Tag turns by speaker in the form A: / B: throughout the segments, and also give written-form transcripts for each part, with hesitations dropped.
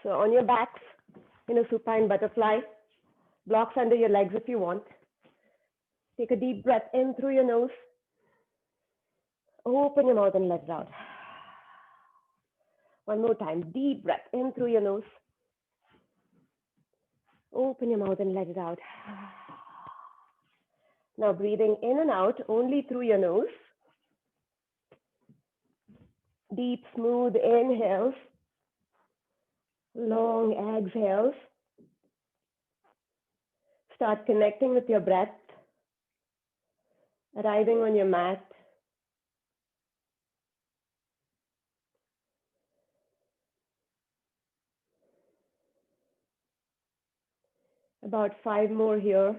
A: So on your backs, in a supine butterfly, blocks under your legs if you want. Take a deep breath in through your nose. Open your mouth and let it out. One more time, deep breath in through your nose. Open your mouth and let it out. Now breathing in and out only through your nose. Deep, smooth inhales. Long exhales. Start connecting with your breath. Arriving on your mat. About 5 more here.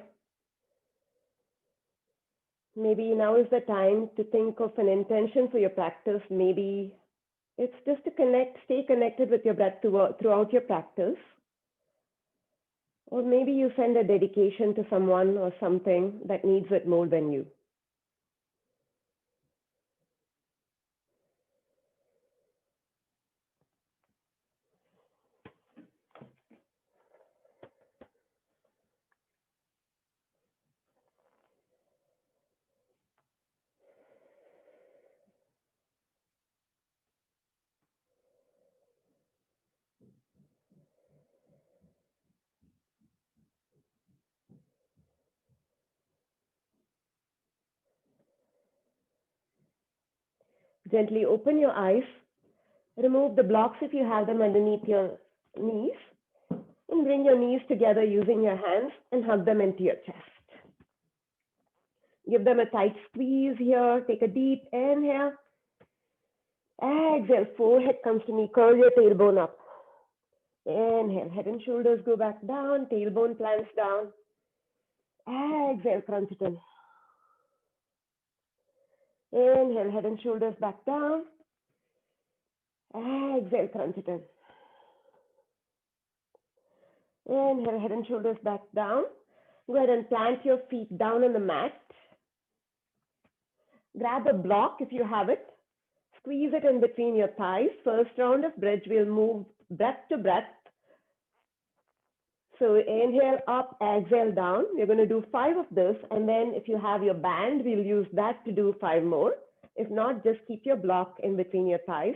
A: Maybe now is the time to think of an intention for your practice. Maybe it's just to stay connected with your breath throughout your practice. Or maybe you send a dedication to someone or something that needs it more than you. Gently open your eyes. Remove the blocks if you have them underneath your knees. And bring your knees together using your hands and hug them into your chest. Give them a tight squeeze here. Take a deep inhale. Exhale, forehead comes to knee. Curl your tailbone up. Inhale, head and shoulders go back down. Tailbone plants down. Exhale, crunch it in. Inhale, head and shoulders back down. Exhale, crunch it in. Inhale, head and shoulders back down. Go ahead and plant your feet down on the mat. Grab a block if you have it. Squeeze it in between your thighs. First round of bridge, we'll move breath to breath. So inhale up, exhale down. We're going to do 5 of this. And then if you have your band, we'll use that to do 5 more. If not, just keep your block in between your thighs.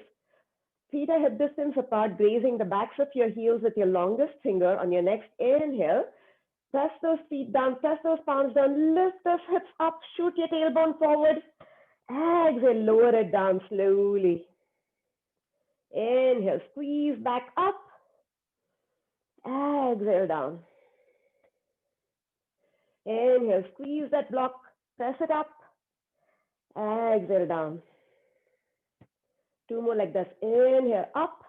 A: Feet are hip distance apart, grazing the backs of your heels with your longest finger on your next inhale. Press those feet down, press those palms down, lift those hips up, shoot your tailbone forward. Exhale, lower it down slowly. Inhale, squeeze back up. Exhale down. Inhale, squeeze that block, press it up. Exhale down. 2 more like this. Inhale up.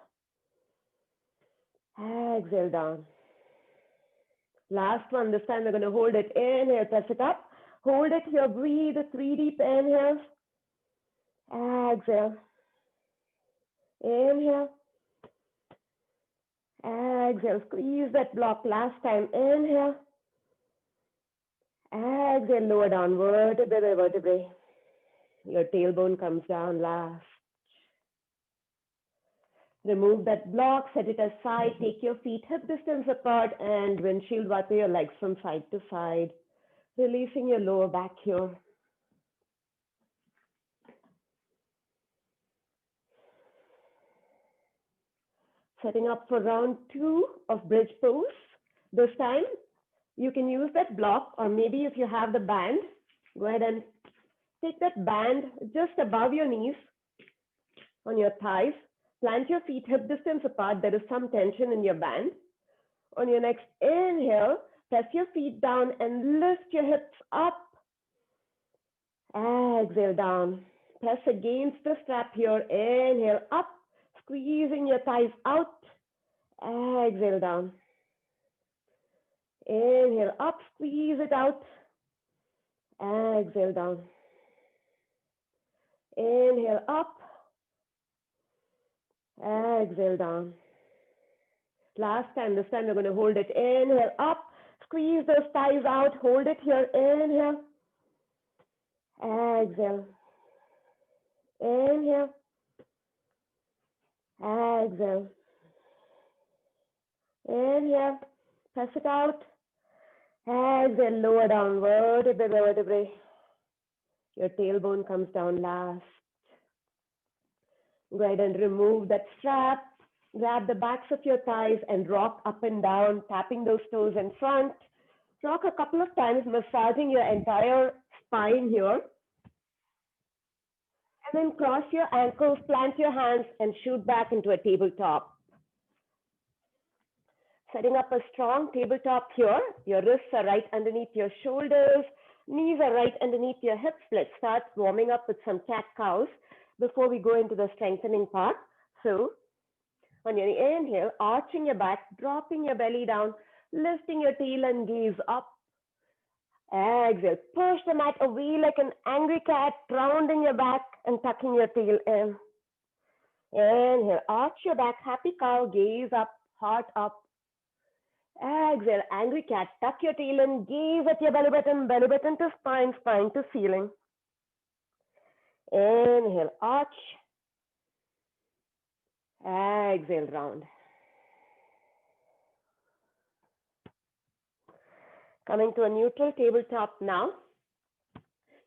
A: Exhale down. Last one. This time we're going to hold it. Inhale, press it up. Hold it here. Breathe. 3 deep inhales. Exhale. Inhale. Exhale. Squeeze that block. Last time. Inhale. Exhale. Lower down. Vertebrae by vertebrae. Your tailbone comes down last. Remove that block, set it aside, take your feet hip distance apart and windshield wiper your legs from side to side, releasing your lower back here. Setting up for round 2 of bridge pose. This time, you can use that block, or maybe if you have the band, go ahead and take that band just above your knees on your thighs. Plant your feet hip distance apart. There is some tension in your band. On your next inhale, press your feet down and lift your hips up. Exhale down. Press against the strap here. Inhale up, squeezing your thighs out. Exhale down. Inhale up, squeeze it out. Exhale down. Inhale up. Exhale down. Last time, this time we're going to hold it. Inhale up, squeeze those thighs out, hold it here. Inhale. Exhale. Inhale. Exhale. Inhale, press it out. Exhale, lower down, vertebrae by vertebrae. Your tailbone comes down last. Go ahead and remove that strap. Grab the backs of your thighs and rock up and down, tapping those toes in front. Rock a couple of times, massaging your entire spine here. And then cross your ankles, plant your hands, and shoot back into a tabletop. Setting up a strong tabletop here. Your wrists are right underneath your shoulders. Knees are right underneath your hips. Let's start warming up with some cat-cows before we go into the strengthening part. So on your inhale, arching your back, dropping your belly down, lifting your tail and gaze up. Exhale, push the mat away like an angry cat, rounding your back and tucking your tail in. Inhale, arch your back, happy cow, gaze up, heart up. Exhale, angry cat, tuck your tail in, gaze at your belly button to spine, spine to ceiling. Inhale, arch. Exhale, round. Coming to a neutral tabletop now.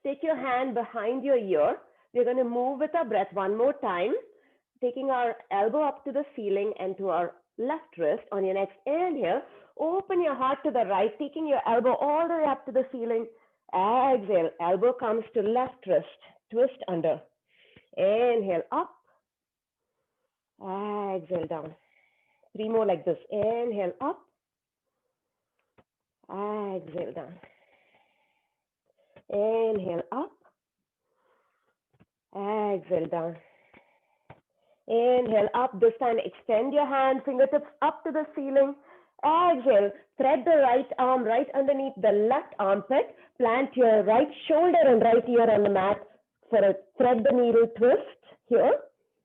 A: Take your hand behind your ear. We're going to move with our breath one more time, taking our elbow up to the ceiling and to our left wrist. On your next inhale, open your heart to the right, taking your elbow all the way up to the ceiling. Exhale, elbow comes to left wrist, twist under. Inhale, up. Exhale, down. 3 more like this. Inhale, up. Exhale, down. Inhale, up. Exhale, down. Inhale, up. This time, extend your hand, fingertips up to the ceiling. Exhale, thread the right arm right underneath the left armpit. Plant your right shoulder and right ear on the mat for a thread the needle twist here.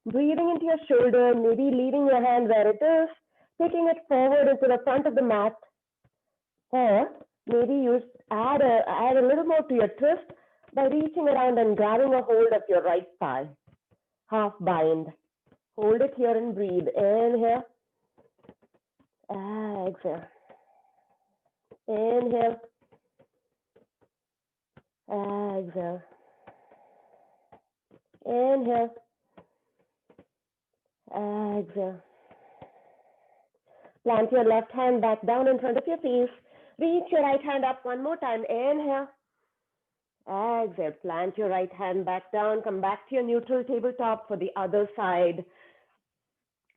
A: Breathing into your shoulder, maybe leaving your hand where it is, taking it forward into the front of the mat. Or maybe you add a little more to your twist by reaching around and grabbing a hold of your right thigh. Half bind. Hold it here and breathe. Inhale. Exhale. Inhale. Exhale. Inhale. Exhale. Plant your left hand back down in front of your face. Reach your right hand up one more time. Inhale. Exhale. Plant your right hand back down. Come back to your neutral tabletop for the other side.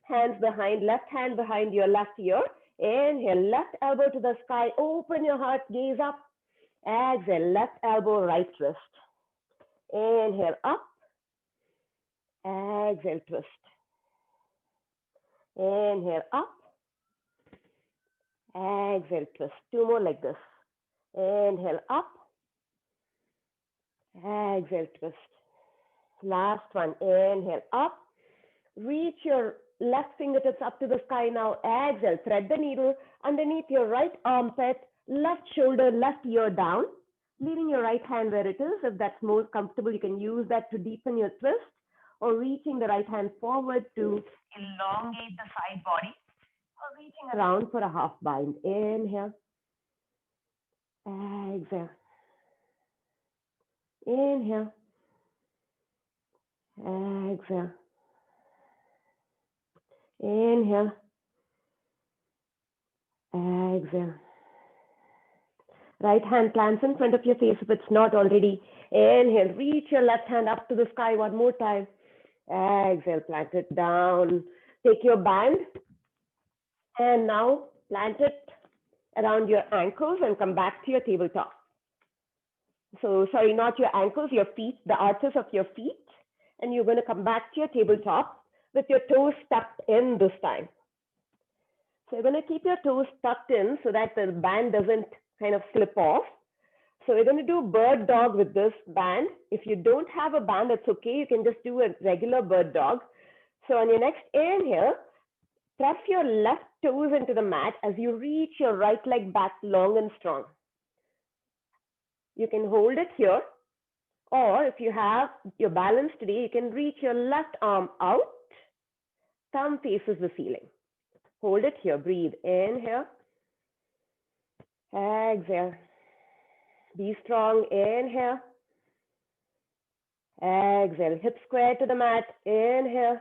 A: Hands behind, left hand behind your left ear. Inhale, left elbow to the sky. Open your heart, gaze up. Exhale, left elbow, right wrist. Inhale, up. Exhale, twist. Inhale, up. Exhale, twist. 2 more like this. Inhale, up. Exhale, twist. Last one. Inhale, up. Reach your left fingertips up to the sky now. Exhale, thread the needle underneath your right armpit, left shoulder, left ear down, leaving your right hand where it is. If that's more comfortable, you can use that to deepen your twist, or reaching the right hand forward to elongate the side body, or reaching around for a half bind. Inhale. Exhale. Inhale. Exhale. Inhale. Exhale. Right hand plants in front of your face if it's not already. Inhale. Reach your left hand up to the sky one more time. Exhale. Plant it down. Take your band and now plant it around your ankles and come back to your tabletop. So, sorry, not your ankles, your feet, the arches of your feet. And you're going to come back to your tabletop with your toes tucked in this time. So you're going to keep your toes tucked in so that the band doesn't kind of slip off. So we're going to do bird dog with this band. If you don't have a band, that's okay. You can just do a regular bird dog. So on your next inhale, press your left toes into the mat as you reach your right leg back long and strong. You can hold it here, or if you have your balance today, you can reach your left arm out, thumb faces the ceiling. Hold it here, breathe, inhale, exhale. Be strong, inhale, exhale. Hips square to the mat, inhale,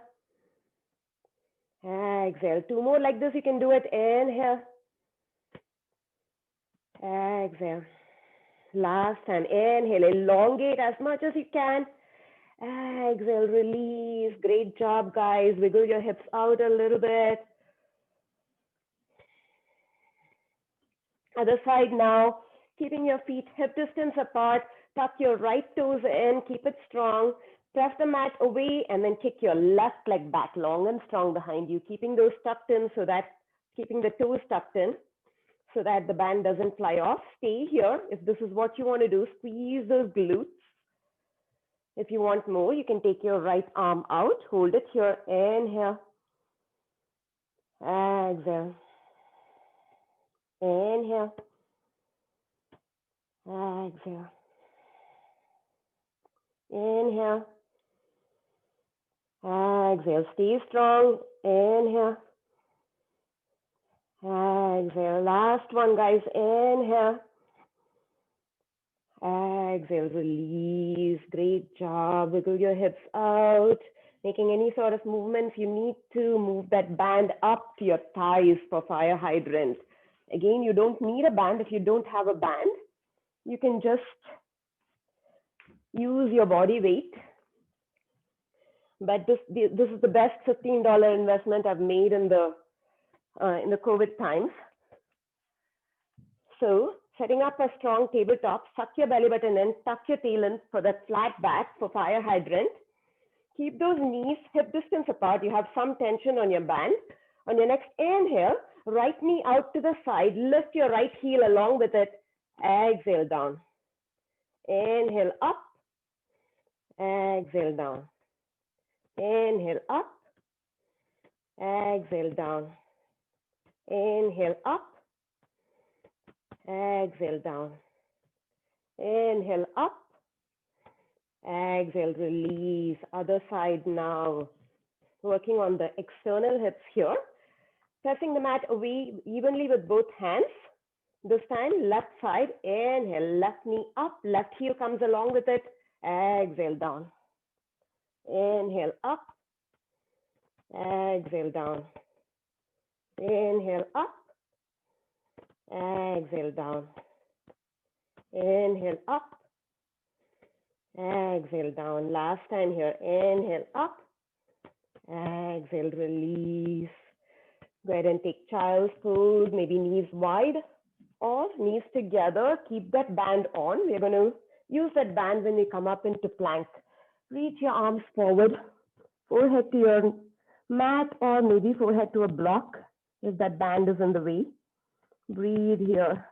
A: exhale. 2 more like this, you can do it, inhale, exhale. Last time, inhale, elongate as much as you can. Exhale, release. Great job, guys. Wiggle your hips out a little bit. Other side now, keeping your feet hip distance apart. Tuck your right toes in, keep it strong. Press the mat away and then kick your left leg back long and strong behind you, keeping those tucked in so that, keeping the toes tucked in so that the band doesn't fly off. Stay here. If this is what you want to do, squeeze those glutes. If you want more, you can take your right arm out, hold it here, inhale, exhale, inhale, exhale, inhale, exhale. Stay strong, inhale, exhale. Last one, guys, inhale, exhale, release. Great job. Wiggle your hips out. Making any sort of movements, you need to move that band up to your thighs for fire hydrant. Again, you don't need a band if you don't have a band. You can just use your body weight. But this is the best $15 investment I've made in the COVID times. So setting up a strong tabletop, suck your belly button in, tuck your tail in for that flat back for fire hydrant. Keep those knees hip distance apart. You have some tension on your band. On your next inhale, right knee out to the side. Lift your right heel along with it. Exhale down. Inhale up. Exhale down. Inhale up. Exhale down. Inhale up. Exhale down. Inhale up. Exhale, release. Other side now. Working on the external hips here. Pressing the mat away evenly with both hands. This time, left side. Inhale, left knee up. Left heel comes along with it. Exhale down. Inhale up. Exhale down. Inhale up. Exhale down. Inhale up. Exhale down. Last time here. Inhale up. Exhale, release. Go ahead and take child's pose, maybe knees wide or knees together. Keep that band on. We're going to use that band when we come up into plank. Reach your arms forward, forehead to your mat or maybe forehead to a block if that band is in the way. Breathe here.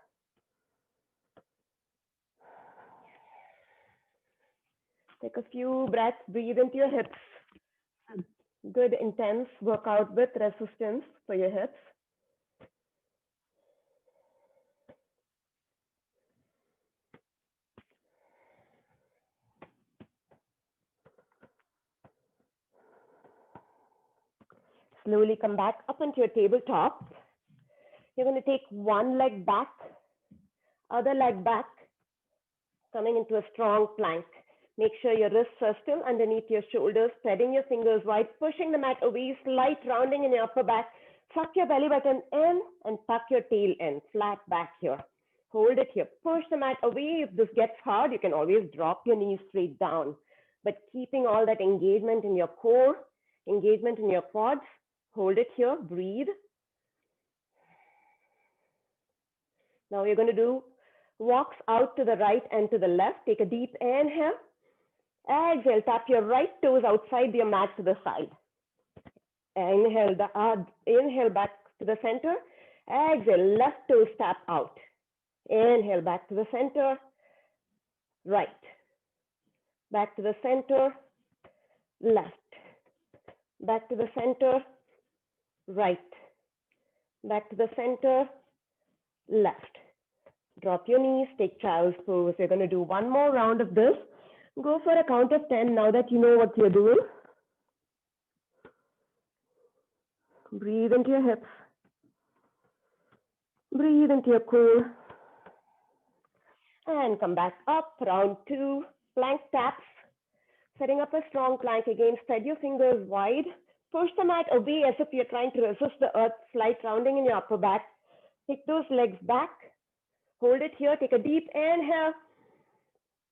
A: Take a few breaths, breathe into your hips. Good intense workout with resistance for your hips. Slowly come back up onto your tabletop. You're going to take one leg back, other leg back, coming into a strong plank. Make sure your wrists are still underneath your shoulders, spreading your fingers wide, pushing the mat away, slight rounding in your upper back. Tuck your belly button in and tuck your tail in, flat back here. Hold it here, push the mat away. If this gets hard, you can always drop your knees straight down. But keeping all that engagement in your core, engagement in your quads, hold it here, breathe. Now you're going to do walks out to the right and to the left. Take a deep inhale. Exhale, tap your right toes outside your mat to the side. Inhale, inhale back to the center. Exhale, left toes tap out. Inhale, back to the center. Right. Back to the center. Left. Back to the center. Right. Back to the center. Left. Drop your knees, take child's pose. We're going to do one more round of this. Go for a count of 10 now that you know what you're doing. Breathe into your hips. Breathe into your core. And come back up, round 2, plank taps. Setting up a strong plank again, spread your fingers wide. Push the mat away as if you're trying to resist the earth, slight rounding in your upper back. Take those legs back. Hold it here, take a deep inhale.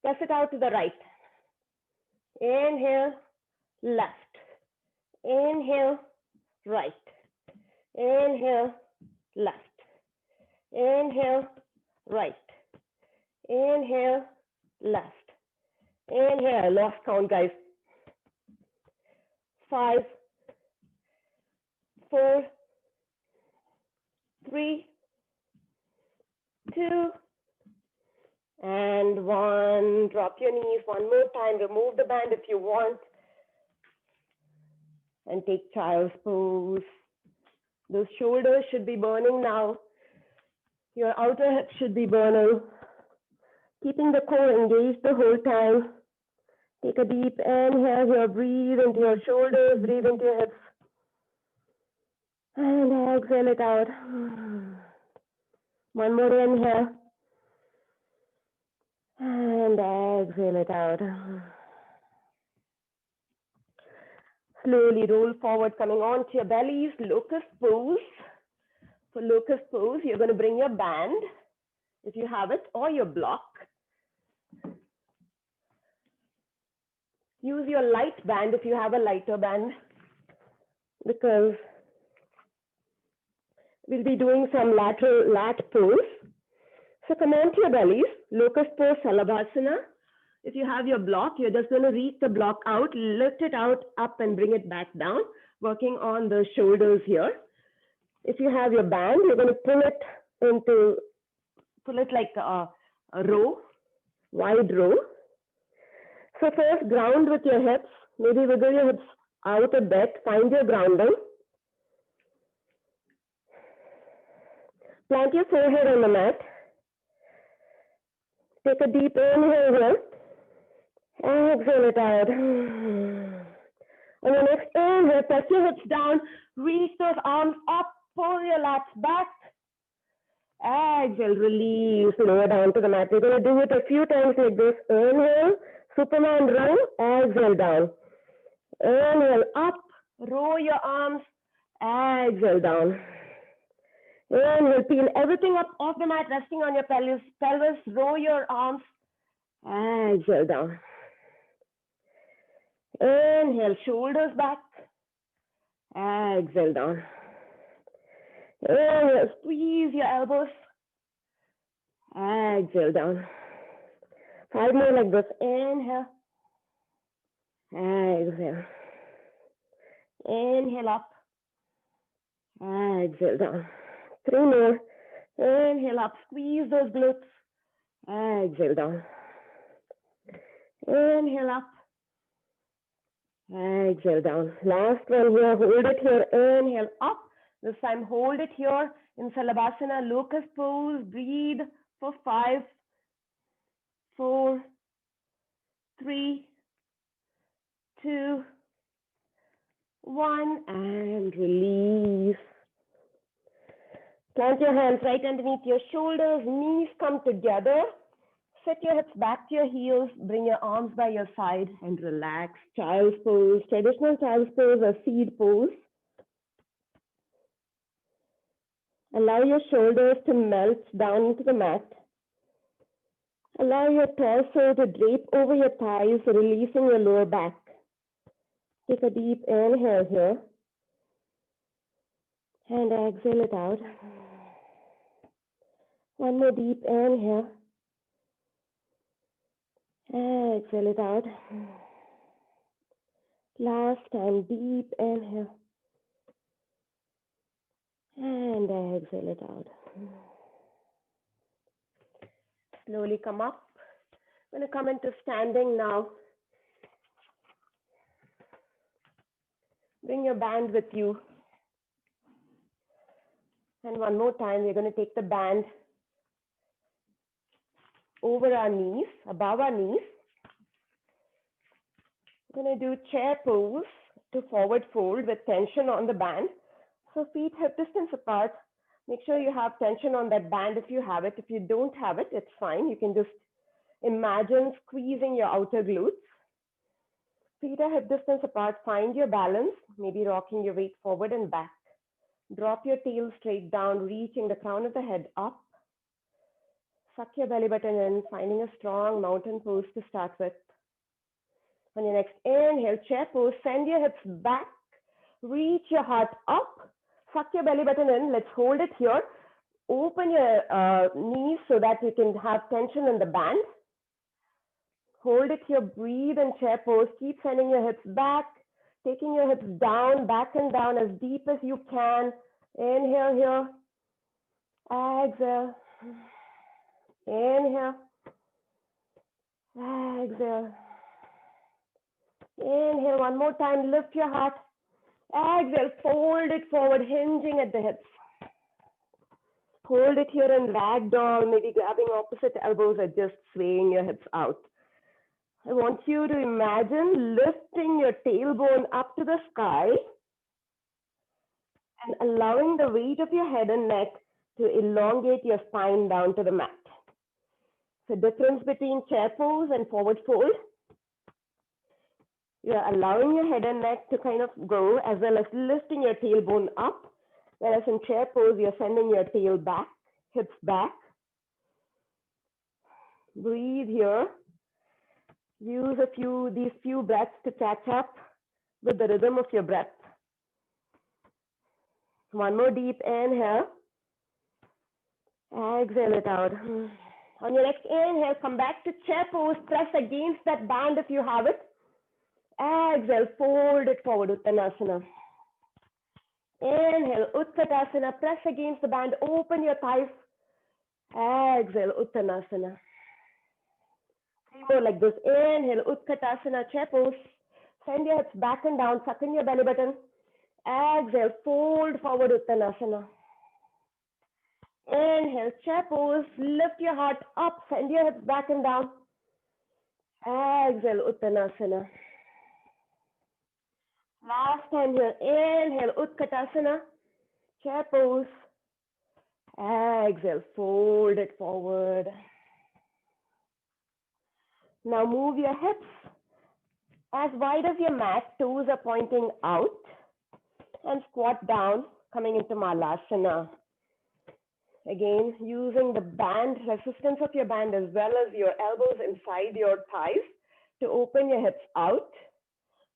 A: Press it out to the right. Inhale, left. Inhale, right. Inhale, left. Inhale, right. Inhale, left. Inhale, lost count, guys. 5, 4, 3, 2, and 1. Drop your knees one more time. Remove the band if you want. And take child's pose. Those shoulders should be burning now. Your outer hips should be burning. Keeping the core engaged the whole time. Take a deep inhale here. Breathe into your shoulders. Breathe into your hips. And exhale it out. One more inhale. And exhale it out. Slowly roll forward, coming onto your bellies, locust pose. For locust pose, you're going to bring your band, if you have it, or your block. Use your light band if you have a lighter band, because we'll be doing some lateral lat pose. So come onto your bellies, locust pose, Salabhasana. If you have your block, you're just going to reach the block out, lift it out, up, and bring it back down, working on the shoulders here. If you have your band, you're going to pull it like a row, wide row. So first, ground with your hips. Maybe wiggle your hips out a bit. Find your grounding. Plant your forehead on the mat. Take a deep inhale here. Exhale it out. On the next inhale, press your hips down. Reach those arms up. Pull your lats back. Exhale, release, lower down to the mat. We're going to do it a few times like this. Inhale, Superman run, exhale down. Inhale, up, roll your arms, exhale down. Inhale, peel everything up off the mat, resting on your pelvis, roll your arms, exhale down. Inhale, shoulders back, exhale down. Inhale, squeeze your elbows, exhale down. 5 more like this. Inhale, exhale. Inhale up, exhale down. 3 more. Inhale up, squeeze those glutes, exhale down. Inhale up, exhale down. Last one here, hold it here. Inhale up. This time hold it here in Salabhasana, locust pose. Breathe for 5, 4, 3, 2, 1, and release. Plant your hands right underneath your shoulders, knees come together. Set your hips back to your heels, bring your arms by your side and relax. Child's pose, traditional child's pose or seed pose. Allow your shoulders to melt down into the mat. Allow your torso to drape over your thighs, releasing your lower back. Take a deep inhale here. And exhale it out. One more deep inhale. Exhale it out. Last time, deep inhale. And exhale it out. Slowly come up. I'm going to come into standing now. Bring your band with you. And one more time, we're going to take the band over our knees, above our knees. We're going to do chair pose to forward fold with tension on the band. So feet hip distance apart, Make sure you have tension on that band if you have it. If you don't have it, it's fine. You can just imagine squeezing your outer glutes. Feet are hip distance apart. Find your balance, maybe rocking your weight forward and back. Drop your tail straight down, reaching the crown of the head up. Suck your belly button in, finding a strong mountain pose to start with. On your next inhale, chair pose, send your hips back, reach your heart up, suck your belly button in. Let's hold it here. Open your knees so that you can have tension in the band. Hold it here, breathe in chair pose. Keep sending your hips back, taking your hips down, back and down as deep as you can. Inhale here. Exhale. Inhale. Exhale. Inhale one more time. Lift your heart. Exhale. Fold it forward, hinging at the hips. Hold it here in ragdoll, maybe grabbing opposite elbows or just swaying your hips out. I want you to imagine lifting your tailbone up to the sky and allowing the weight of your head and neck to elongate your spine down to the mat. So difference between chair pose and forward fold. You're allowing your head and neck to kind of go as well as lifting your tailbone up. Whereas in chair pose, you're sending your tail back, hips back. Breathe here. Use these few breaths to catch up with the rhythm of your breath. One more deep inhale. Exhale it out. On your next inhale, come back to chair pose. Press against that band if you have it. Exhale, fold it forward, Uttanasana. Inhale, Utkatasana. Press against the band. Open your thighs. Exhale, Uttanasana. More like this. Inhale, Utkatasana, chair pose. Send your hips back and down, suck in your belly button. Exhale, fold forward, Uttanasana. Inhale, chair pose. Lift your heart up, send your hips back and down. Exhale, Uttanasana. Last time here. Inhale, Utkatasana, chair pose. Exhale, fold it forward. Now move your hips as wide as your mat, toes are pointing out, and squat down, coming into Malasana. Again, using the band, resistance of your band as well as your elbows inside your thighs to open your hips out.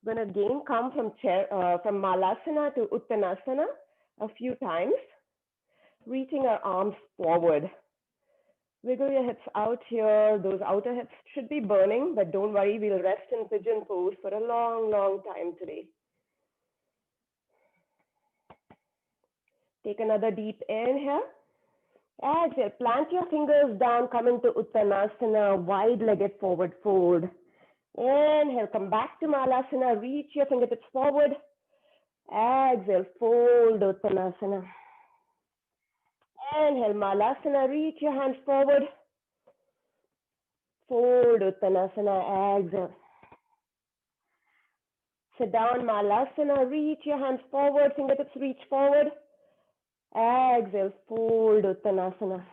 A: Then again, come from Malasana to Uttanasana a few times, reaching our arms forward. Wiggle your hips out here. Those outer hips should be burning, but don't worry, we'll rest in pigeon pose for a long, long time today. Take another deep inhale. Exhale, plant your fingers down, come into Uttanasana, wide-legged forward fold. Inhale, come back to Malasana, reach your fingertips forward. Exhale, fold Uttanasana. Inhale, Malasana, reach your hands forward. Fold Uttanasana, exhale. Sit down, Malasana, reach your hands forward, fingertips reach forward. Exhale, fold Uttanasana.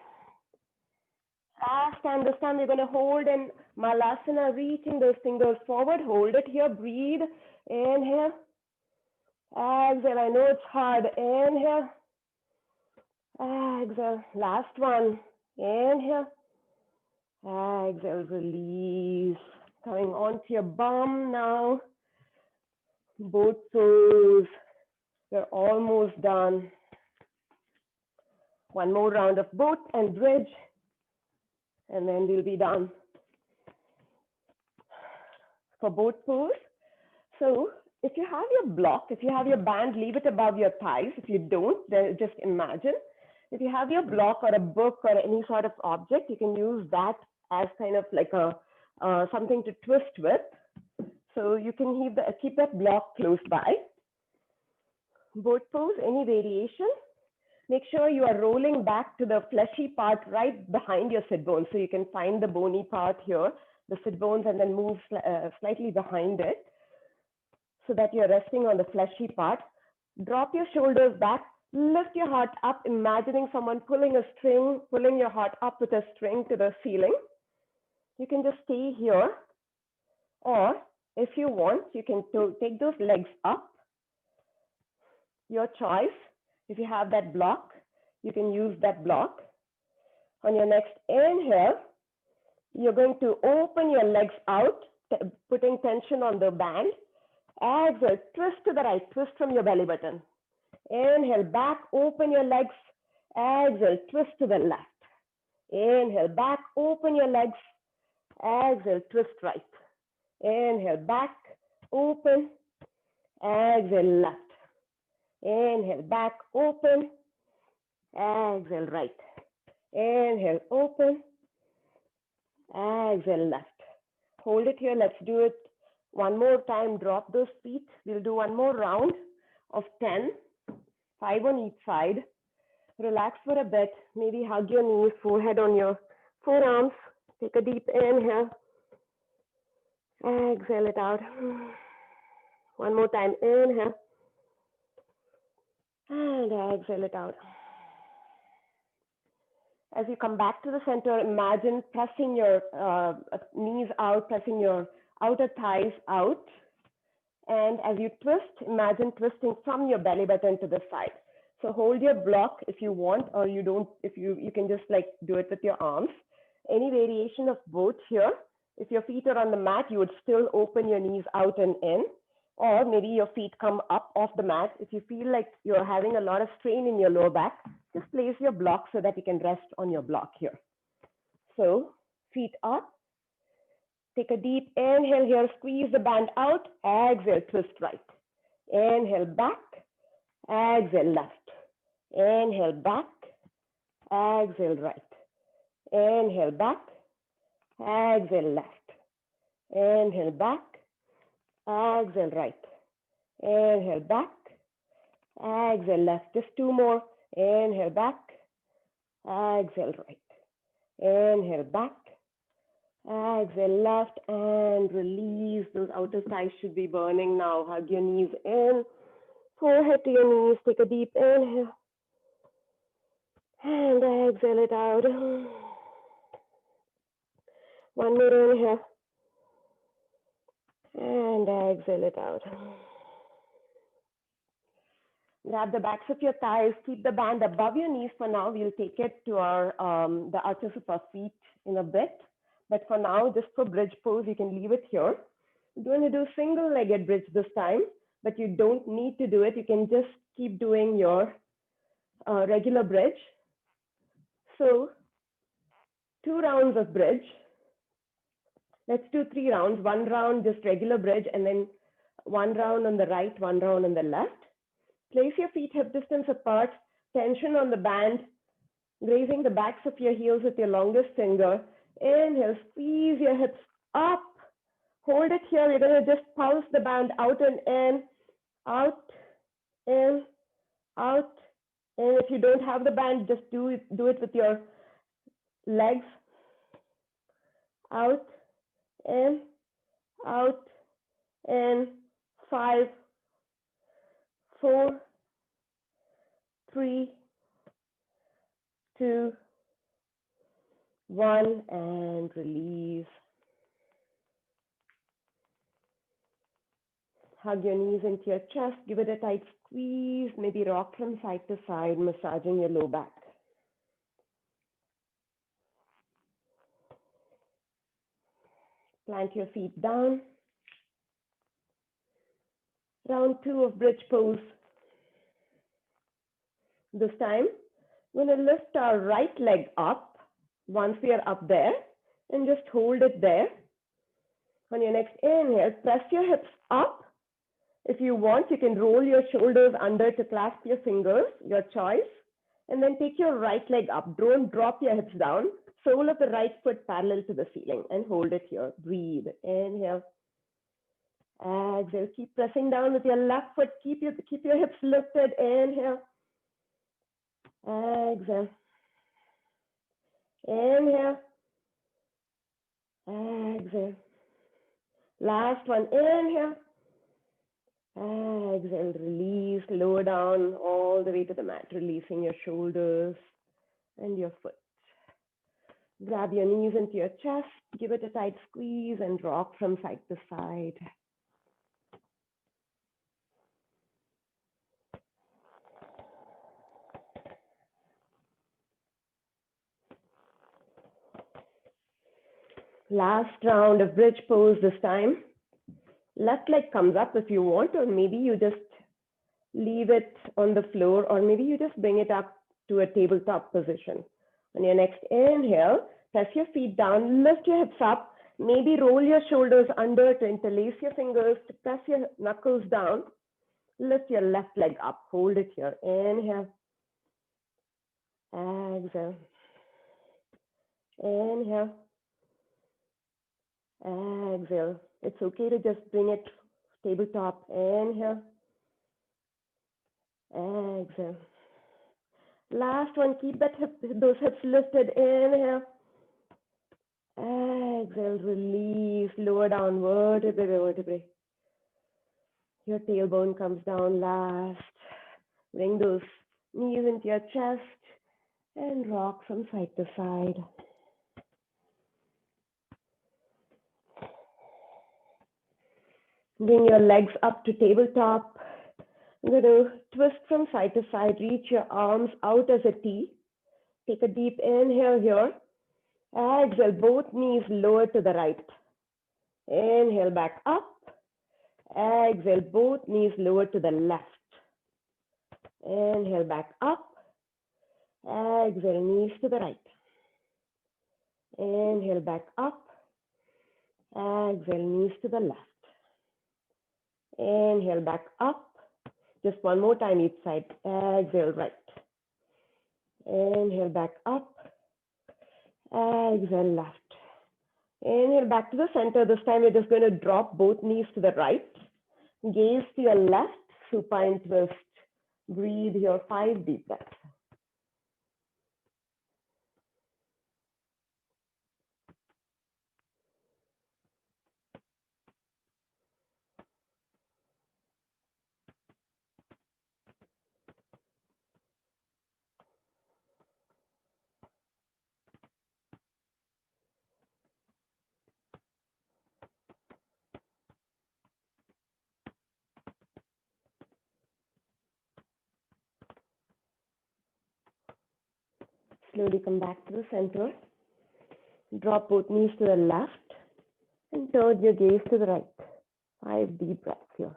A: Last time, this time you're going to hold in Malasana, reaching those fingers forward. Hold it here, breathe. Inhale. Exhale, I know it's hard. Inhale. Exhale, last one. Inhale. Exhale, release. Coming onto your bum now. Both toes. We're almost done. One more round of boat and bridge, and then we'll be done. For boat pose, so if you have your block, if you have your band, leave it above your thighs. If you don't, then just imagine. If you have your block or a book or any sort of object, you can use that as kind of like a something to twist with. So you can keep that block close by. Boat pose, any variation. Make sure you are rolling back to the fleshy part right behind your sit bones. So you can find the bony part here, the sit bones, and then move slightly behind it so that you're resting on the fleshy part. Drop your shoulders back. Lift your heart up, imagining someone pulling a string, pulling your heart up with a string to the ceiling. You can just stay here, or if you want, you can take those legs up. Your choice. If you have that block, you can use that block. On your next inhale, you're going to open your legs out, putting tension on the band. Exhale, twist to the right, twist from your belly button. Inhale, back, open your legs. Exhale, twist to the left. Inhale, back, open your legs. Exhale, twist right. Inhale, back, open. Exhale, left. Inhale, back, open. Exhale, right. Inhale, open. Exhale, left. Hold it here. Let's do it one more time. Drop those feet. We'll do one more round of 10, 5 on each side. Relax for a bit. Maybe hug your knees, forehead on your forearms. Take a deep inhale. Exhale it out. One more time. Inhale. And exhale it out. As you come back to the center, imagine pressing your knees out, pressing your outer thighs out. And as you twist, imagine twisting from your belly button to the side. So hold your block if you want, or you don't, if you can just like do it with your arms. Any variation of both here. If your feet are on the mat, you would still open your knees out and in, or maybe your feet come up off the mat. If you feel like you're having a lot of strain in your lower back, just place your block so that you can rest on your block here. So feet up. Take a deep inhale here, squeeze the band out, exhale, twist right. Inhale back, exhale left. Inhale back, exhale right. Inhale back, exhale left. Inhale back, exhale right. Inhale back, exhale left. Just two more. Inhale back, exhale right. Inhale back, exhale left, and release. Those outer thighs should be burning now. Hug your knees in, forehead to your knees. Take a deep inhale, and exhale it out. One more inhale, and exhale it out. Grab the backs of your thighs, keep the band above your knees for now. We'll take it to our the arches of our feet in a bit. But for now, just for bridge pose, you can leave it here. We're going to do single-legged bridge this time, but you don't need to do it. You can just keep doing your regular bridge. So 2 rounds of bridge. Let's do 3 rounds. 1 round, just regular bridge, and then 1 round on the right, 1 round on the left. Place your feet hip distance apart, tension on the band, grazing the backs of your heels with your longest finger. Inhale, squeeze your hips up. Hold it here. You're going to just pulse the band out and in, out, in, out. And if you don't have the band, just do it with your legs. Out, in, 5, 4, 3, 2, 1, and release. Hug your knees into your chest, give it a tight squeeze, maybe rock from side to side, massaging your low back. Plant your feet down. Round 2 of bridge pose. This time, we're going to lift our right leg up once we are up there and just hold it there. On your next inhale, press your hips up. If you want, you can roll your shoulders under to clasp your fingers, your choice. And then take your right leg up. Don't drop your hips down. Sole of the right foot parallel to the ceiling and hold it here. Breathe. Inhale. Exhale. Keep pressing down with your left foot. Keep your hips lifted. Inhale. Exhale. Inhale. Exhale. Last one. Inhale. Exhale, release, lower down all the way to the mat, releasing your shoulders and your foot. Grab your knees into your chest, give it a tight squeeze and rock from side to side. Last round of bridge pose this time. Left leg comes up if you want, or maybe you just leave it on the floor, or maybe you just bring it up to a tabletop position. On your next inhale, press your feet down, lift your hips up, maybe roll your shoulders under to interlace your fingers, to press your knuckles down. Lift your left leg up, hold it here. Inhale, exhale, inhale, exhale. It's okay to just bring it tabletop. Inhale, exhale. Last one, keep those hips lifted. Inhale, exhale, release, lower down, vertebrae, vertebrae. Your tailbone comes down last. Bring those knees into your chest and rock from side to side. Bring your legs up to tabletop. I'm going to twist from side to side, reach your arms out as a T. Take a deep inhale here. Exhale, both knees lower to the right. Inhale, back up. Exhale, both knees lower to the left. Inhale, back up. Exhale, knees to the right. Inhale, back up. Exhale, knees to the left. Inhale, back up. Just one more time each side. Exhale, right. Inhale, back up. Exhale, left. Inhale, back to the center. This time you're just going to drop both knees to the right. Gaze to your left, supine twist. Breathe your 5 deep breaths. Slowly come back to the center. Drop both knees to the left and turn your gaze to the right. 5 deep breaths here.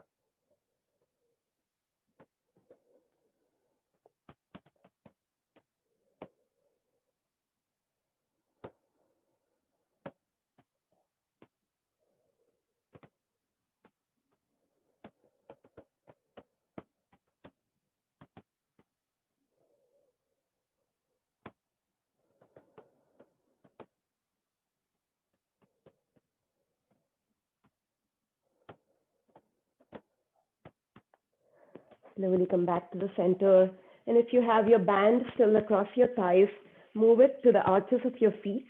A: Slowly come back to the center. And if you have your band still across your thighs, move it to the arches of your feet.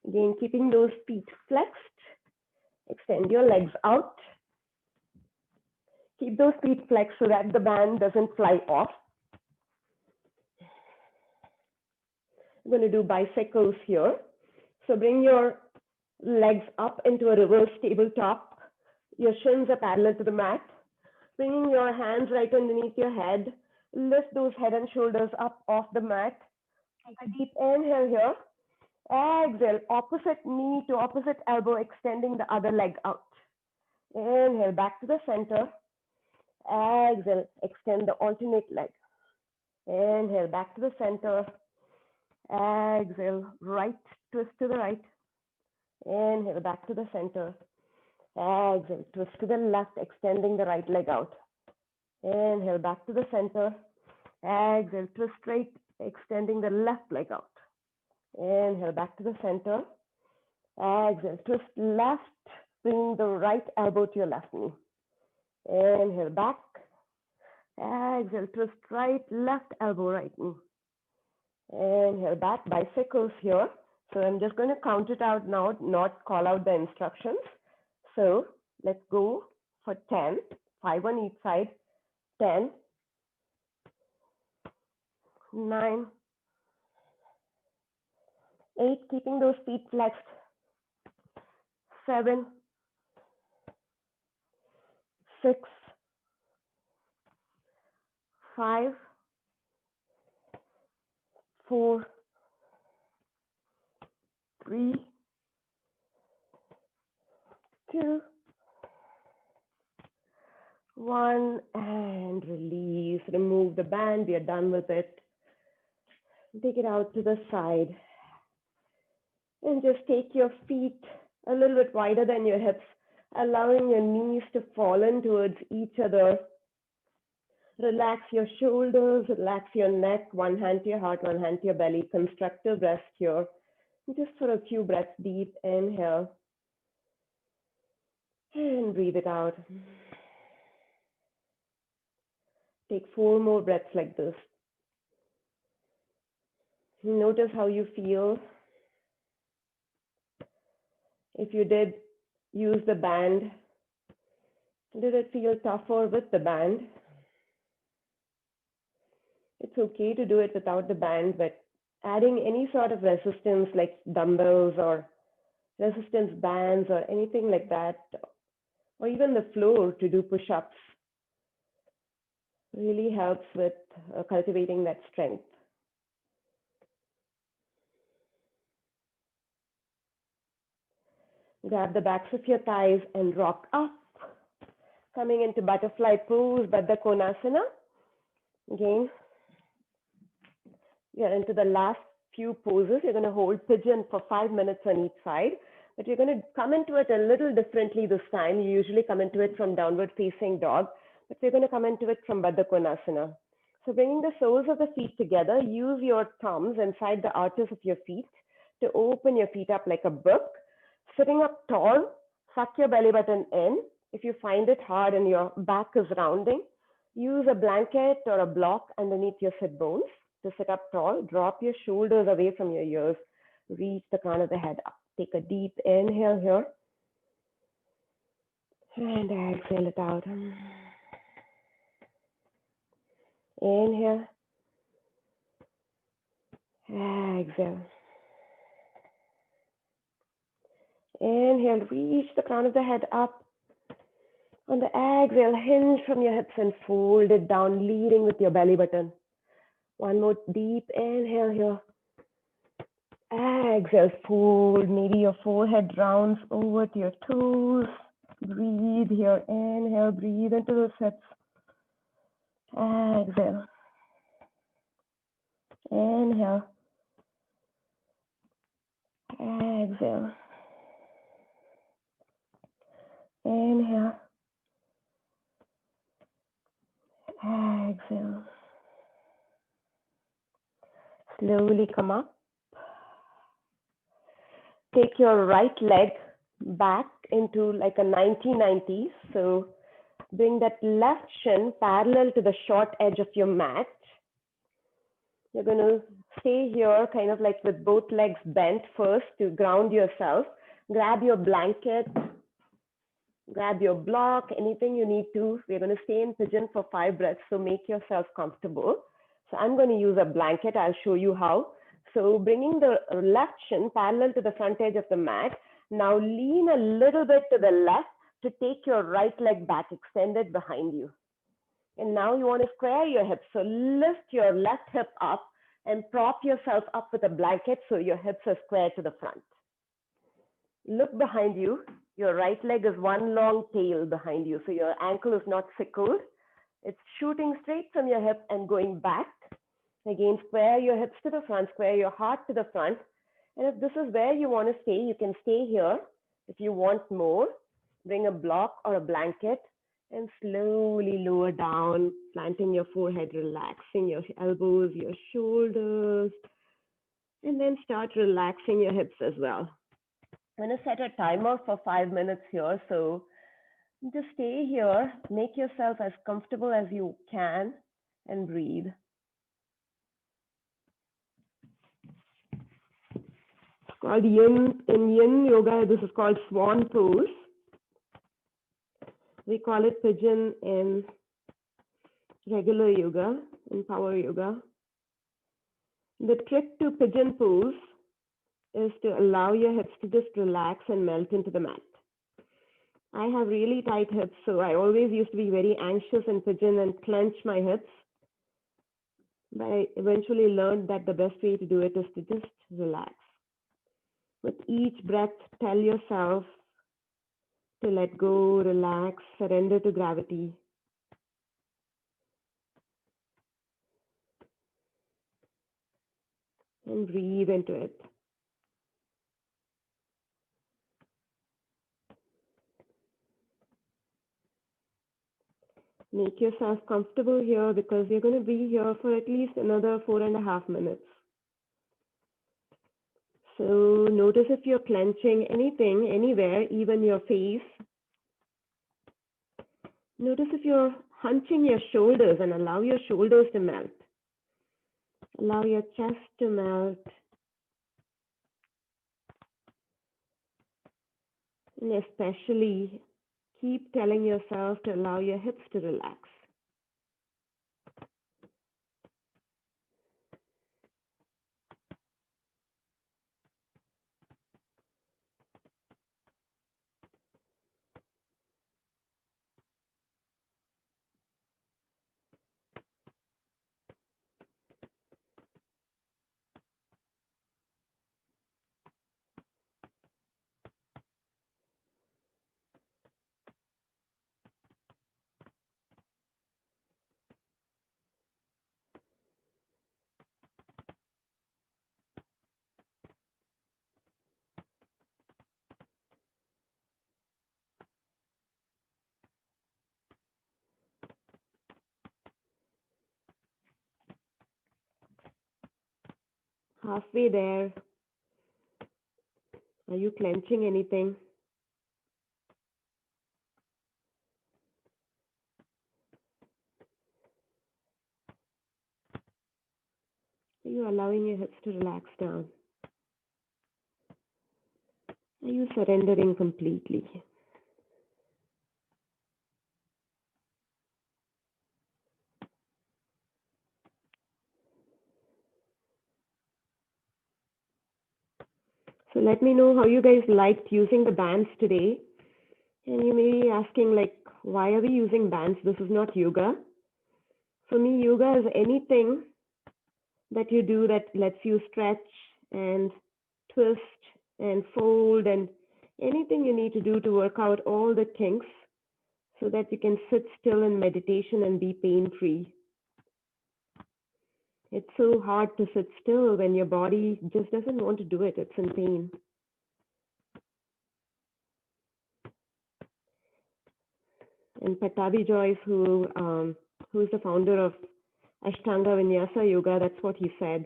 A: Again, keeping those feet flexed. Extend your legs out. Keep those feet flexed so that the band doesn't fly off. I'm going to do bicycles here. So bring your legs up into a reverse tabletop. Your shins are parallel to the mat. Bringing your hands right underneath your head. Lift those head and shoulders up off the mat. Take a deep inhale here. Exhale, opposite knee to opposite elbow, extending the other leg out. Inhale, back to the center. Exhale, extend the alternate leg. Inhale, back to the center. Exhale, right, twist to the right. Inhale, back to the center. Exhale, twist to the left, extending the right leg out. Inhale, back to the center. Exhale, twist straight, extending the left leg out. Inhale, back to the center. Exhale, twist left, bringing the right elbow to your left knee. Inhale, back. Exhale, twist right, left elbow, right knee. Inhale, back, bicycles here. So I'm just going to count it out now, not call out the instructions. So let's go for 10. 5 on each side. 10, 9, 8, keeping those feet flexed. 7, 6, 5, 4, 3, 2, 1, and release. Remove the band. We are done with it. Take it out to the side. And just take your feet a little bit wider than your hips, allowing your knees to fall in towards each other. Relax your shoulders, relax your neck, one hand to your heart, one hand to your belly. Constructive rest here. Just for a few breaths, deep inhale. And breathe it out. Take 4 more breaths like this. Notice how you feel. If you did use the band, did it feel tougher with the band? It's okay to do it without the band, but adding any sort of resistance like dumbbells or resistance bands or anything like that, or even the floor to do push-ups, really helps with cultivating that strength. Grab the backs of your thighs and rock up. Coming into butterfly pose, Baddha Konasana. Again, we are into the last few poses. You're going to hold pigeon for 5 minutes on each side, but you're going to come into it a little differently this time. You usually come into it from downward facing dog, but we're going to come into it from Baddha Konasana. So bringing the soles of the feet together, use your thumbs inside the arches of your feet to open your feet up like a book. Sitting up tall, suck your belly button in. If you find it hard and your back is rounding, use a blanket or a block underneath your sit bones to sit up tall. Drop your shoulders away from your ears. Reach the crown of the head up. Take a deep inhale here. And exhale it out. Inhale. Exhale. Inhale, reach the crown of the head up. On the exhale, hinge from your hips and fold it down, leading with your belly button. One more deep inhale here. Exhale, fold. Maybe your forehead rounds over to your toes. Breathe here. Inhale, breathe into those hips. Exhale. Inhale. Exhale. Inhale. Exhale. Slowly come up. Take your right leg back into like a 90-90. So bring that left shin parallel to the short edge of your mat. You're going to stay here kind of like with both legs bent first to ground yourself. Grab your blanket, grab your block, anything you need to. We're going to stay in pigeon for 5 breaths, so make yourself comfortable. So I'm going to use a blanket. I'll show you how. So bringing the left shin parallel to the front edge of the mat. Now lean a little bit to the left to take your right leg back, extended behind you. And now you want to square your hips. So lift your left hip up and prop yourself up with a blanket so your hips are square to the front. Look behind you. Your right leg is one long tail behind you. So your ankle is not sickled. It's shooting straight from your hip and going back. Again, square your hips to the front, square your heart to the front. And if this is where you want to stay, you can stay here. If you want more, bring a block or a blanket and slowly lower down, planting your forehead, relaxing your elbows, your shoulders, and then start relaxing your hips as well. I'm going to set a timer for 5 minutes here. So just stay here, make yourself as comfortable as you can, and breathe. It's called in yin yoga, this is called swan pose. We call it pigeon in regular yoga, in power yoga. The trick to pigeon pose is to allow your hips to just relax and melt into the mat. I have really tight hips, so I always used to be very anxious in pigeon and clench my hips. But I eventually learned that the best way to do it is to just relax. With each breath, tell yourself to let go, relax, surrender to gravity. And breathe into it. Make yourself comfortable here because you're going to be here for at least another 4.5 minutes. So notice if you're clenching anything, anywhere, even your face. Notice if you're hunching your shoulders and allow your shoulders to melt. Allow your chest to melt. And especially keep telling yourself to allow your hips to relax. Halfway there. Are you clenching anything? Are you allowing your hips to relax down? Are you surrendering completely? So let me know how you guys liked using the bands today. And you may be asking, like, why are we using bands? This is not yoga. For me, yoga is anything that you do that lets you stretch and twist and fold and anything you need to do to work out all the kinks so that you can sit still in meditation and be pain-free. It's so hard to sit still when your body just doesn't want to do it. It's in pain. And Patabi Joyce, who's the founder of Ashtanga Vinyasa Yoga, that's what he said.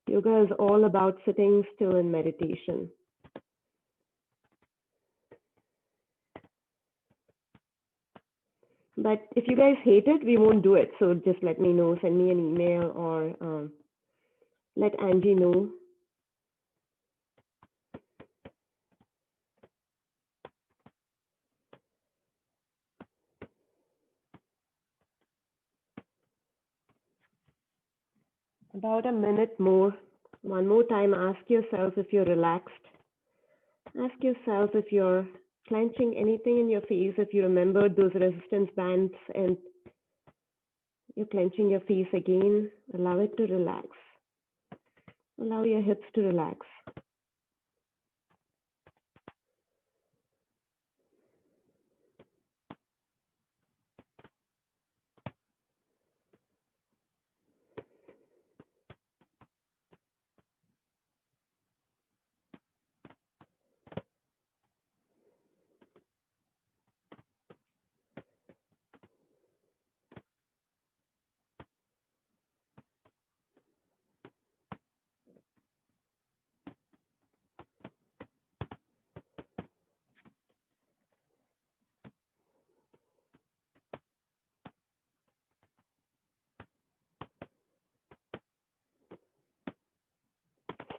A: Yoga is all about sitting still in meditation. But if you guys hate it, we won't do it. So just let me know, send me an email, or let Angie know. About a minute more. One more time, ask yourself if you're relaxed. Ask yourself if you're clenching anything in your face, if you remembered those resistance bands and you're clenching your face again. Allow it to relax. Allow your hips to relax.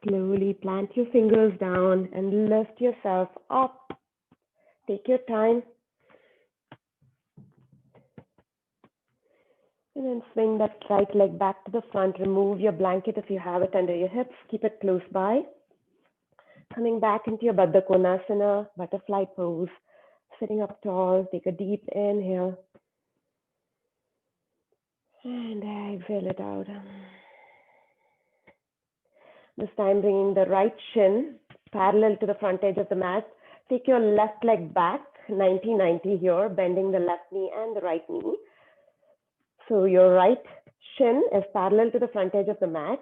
A: Slowly plant your fingers down and lift yourself up. Take your time. then swing that right leg back to the front. Remove your blanket if you have it under your hips. Keep it close by. Coming back into your Baddha Konasana, butterfly pose. Sitting up tall. Take a deep inhale. And exhale it out. This time bringing the right shin parallel to the front edge of the mat. Take your left leg back, 90-90 here, bending the left knee and the right knee. So your right shin is parallel to the front edge of the mat.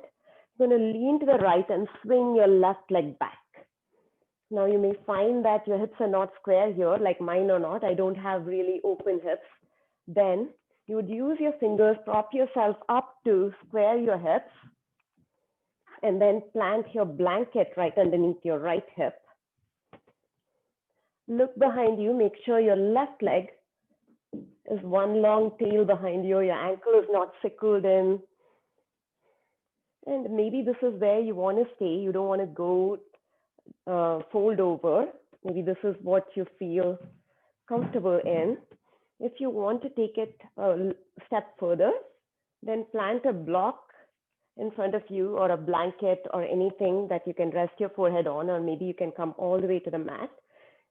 A: You're going to lean to the right and swing your left leg back. Now you may find that your hips are not square here, like mine or not. I don't have really open hips. Then you would use your fingers, prop yourself up to square your hips, and then plant your blanket right underneath your right hip. Look behind you, make sure your left leg is one long tail behind you, your ankle is not sickled in. And maybe this is where you want to stay, you don't want to go fold over. Maybe this is what you feel comfortable in. If you want to take it a step further, then plant a block in front of you or a blanket or anything that you can rest your forehead on, or maybe you can come all the way to the mat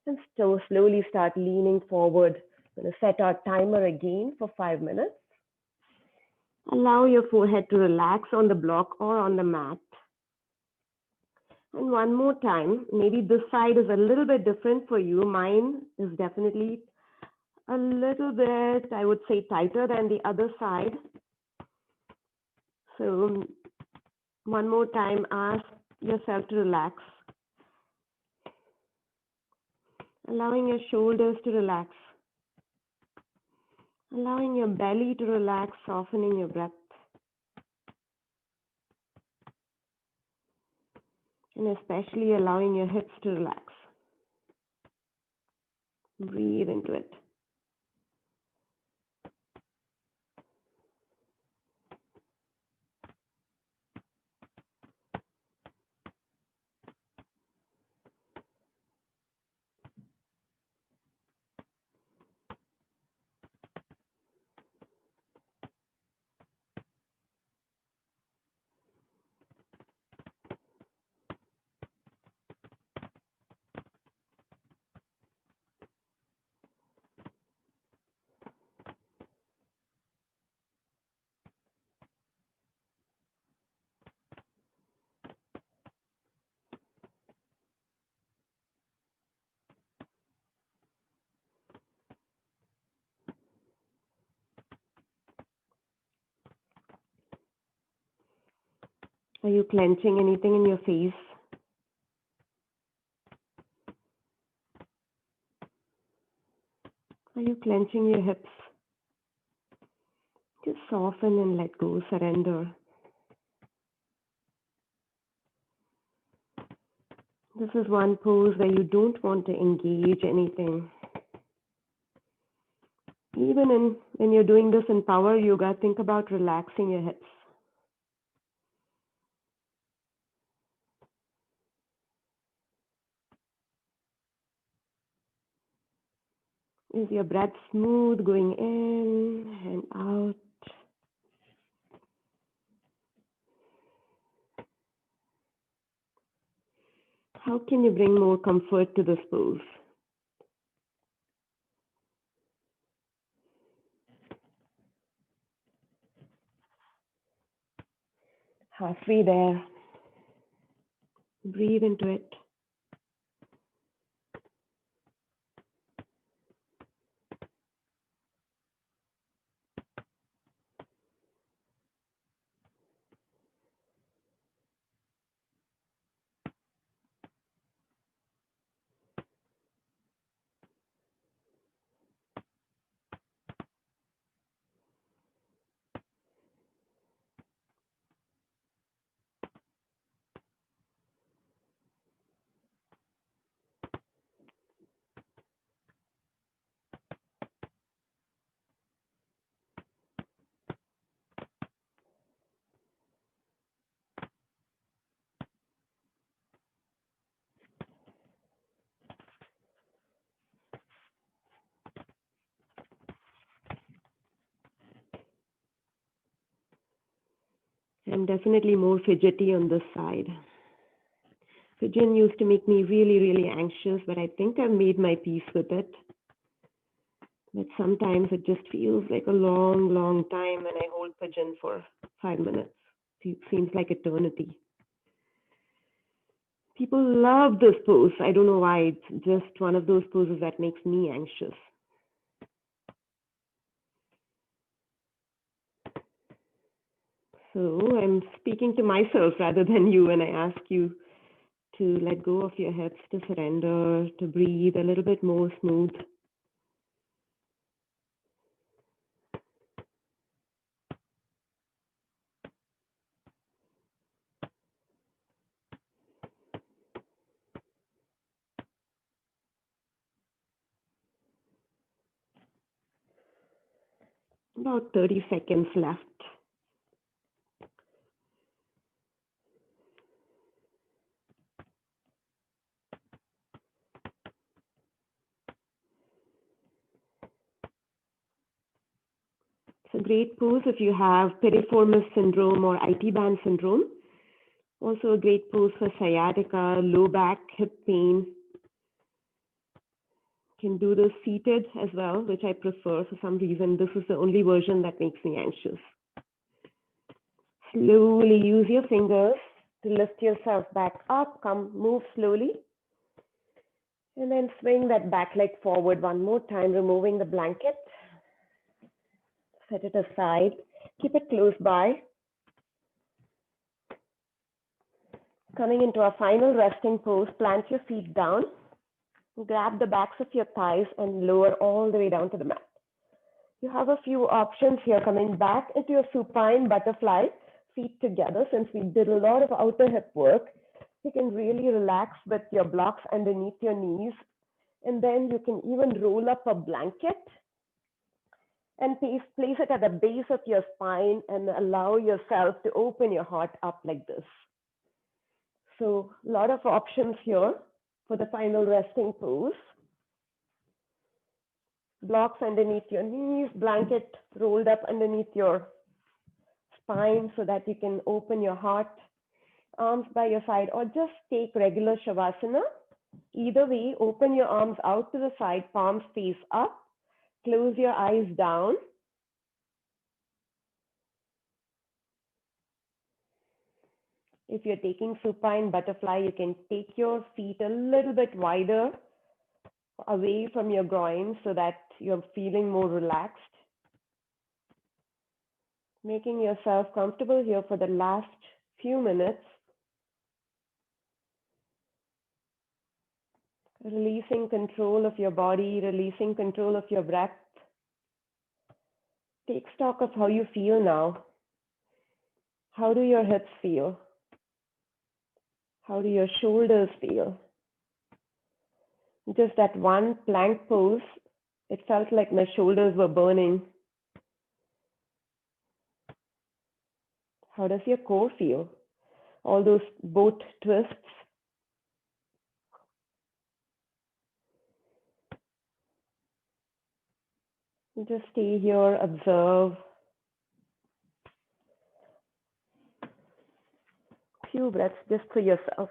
A: and still slowly start leaning forward. We're going to set our timer again for 5 minutes. Allow your forehead to relax on the block or on the mat. And one more time, maybe this side is a little bit different for you. Mine is definitely a little bit, I would say, tighter than the other side. So one more time, ask yourself to relax. Allowing your shoulders to relax. Allowing your belly to relax, softening your breath. And especially allowing your hips to relax. Breathe into it. Are you clenching anything in your face? Are you clenching your hips? Just soften and let go, surrender. This is one pose where you don't want to engage anything. Even when you're doing this in power yoga, think about relaxing your hips. Is your breath smooth going in and out? How can you bring more comfort to this pose? Halfway there. Breathe into it. I'm definitely more fidgety on this side. Pigeon used to make me really, really anxious, but I think I've made my peace with it. But sometimes it just feels like a long, long time when I hold pigeon for 5 minutes. It seems like eternity. People love this pose. I don't know why. It's just one of those poses that makes me anxious. So I'm speaking to myself rather than you when I ask you to let go of your hips, to surrender, to breathe a little bit more smooth. About 30 seconds left. It's a great pose if you have piriformis syndrome or IT band syndrome. Also a great pose for sciatica, low back, hip pain. You can do this seated as well, which I prefer. For some reason, this is the only version that makes me anxious. Slowly use your fingers to lift yourself back up. Come, move slowly. And then swing that back leg forward one more time, removing the blanket. Set it aside. Keep it close by. Coming into our final resting pose, plant your feet down. Grab the backs of your thighs and lower all the way down to the mat. You have a few options here coming back into your supine butterfly, feet together. Since we did a lot of outer hip work, you can really relax with your blocks underneath your knees. And then you can even roll up a blanket and place it at the base of your spine and allow yourself to open your heart up like this. So a lot of options here for the final resting pose. Blocks underneath your knees, blanket rolled up underneath your spine so that you can open your heart, arms by your side, or just take regular Shavasana. Either way, open your arms out to the side, palms face up, close your eyes down. If you're taking supine butterfly, you can take your feet a little bit wider away from your groin so that you're feeling more relaxed. Making yourself comfortable here for the last few minutes. Releasing control of your body, releasing control of your breath. Take stock of how you feel now. How do your hips feel? How do your shoulders feel? Just that one plank pose, it felt like my shoulders were burning. How does your core feel? All those boat twists. Just stay here, observe. Few breaths just for yourself.